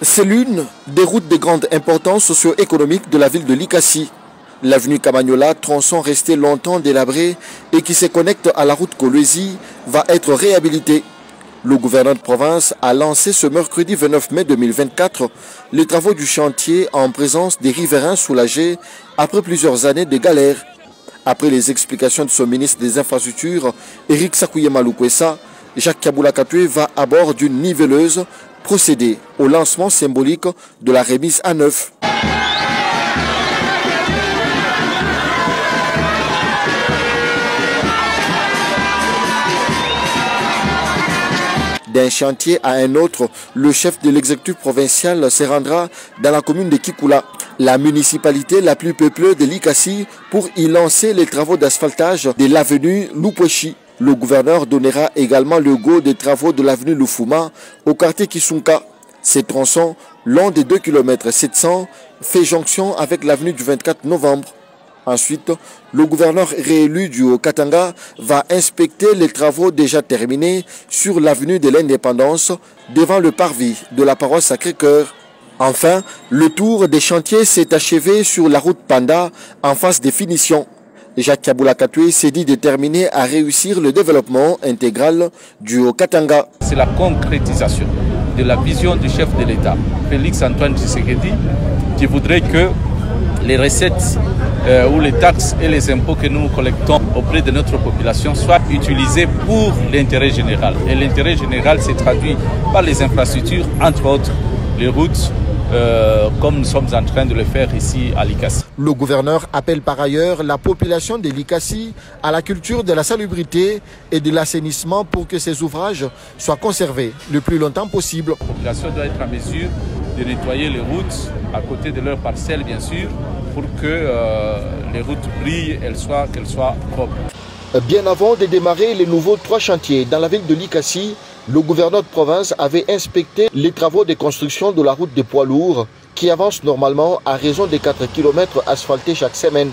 C'est l'une des routes de grande importance socio-économique de la ville de Likassi. L'avenue Kamagnola, tronçon resté longtemps délabré et qui se connecte à la route Kolwezi, va être réhabilitée. Le gouverneur de province a lancé ce mercredi 29 mai 2024 les travaux du chantier en présence des riverains soulagés après plusieurs années de galère. Après les explications de son ministre des Infrastructures, Eric Sakuyema Lukwesa, Jacques Kaboula Katoué va à bord d'une niveleuse procéder au lancement symbolique de la remise à neuf. D'un chantier à un autre, le chef de l'exécutif provincial se rendra dans la commune de Kikoula, la municipalité la plus peuplée de Likassi, pour y lancer les travaux d'asphaltage de l'avenue Lupweshi. Le gouverneur donnera également le go des travaux de l'avenue Lufuma au quartier Kisunka. Ces tronçons, long de 2 km 700, fait jonction avec l'avenue du 24 novembre. Ensuite, le gouverneur réélu du Haut-Katanga va inspecter les travaux déjà terminés sur l'avenue de l'Indépendance devant le parvis de la paroisse Sacré-Cœur. Enfin, le tour des chantiers s'est achevé sur la route Panda en phase de finition. Jacques Kaboula Katoué s'est dit déterminé à réussir le développement intégral du Haut-Katanga. C'est la concrétisation de la vision du chef de l'État, Félix Antoine Tshisekedi, qui voudrait que les recettes ou les taxes et les impôts que nous collectons auprès de notre population soient utilisés pour l'intérêt général. Et l'intérêt général s'est traduit par les infrastructures, entre autres les routes, comme nous sommes en train de le faire ici à Likassi. Le gouverneur appelle par ailleurs la population de Likassi à la culture de la salubrité et de l'assainissement pour que ces ouvrages soient conservés le plus longtemps possible. La population doit être en mesure de nettoyer les routes à côté de leurs parcelles, bien sûr, pour que les routes brillent, qu'elles soient propres. Bien avant de démarrer les nouveaux 3 chantiers dans la ville de Likassi, le gouverneur de province avait inspecté les travaux de construction de la route des poids lourds qui avance normalement à raison de 4 km asphaltés chaque semaine.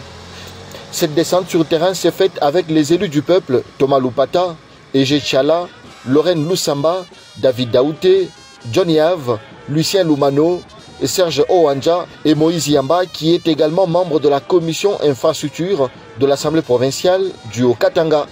Cette descente sur terrain s'est faite avec les élus du peuple, Thomas Lupata, Ege Tchala, Lorraine Lusamba, David Daouté, Johnny Have, Lucien Lumano, Serge Owanja et Moïse Yamba, qui est également membre de la commission infrastructure de l'Assemblée provinciale du Haut-Katanga.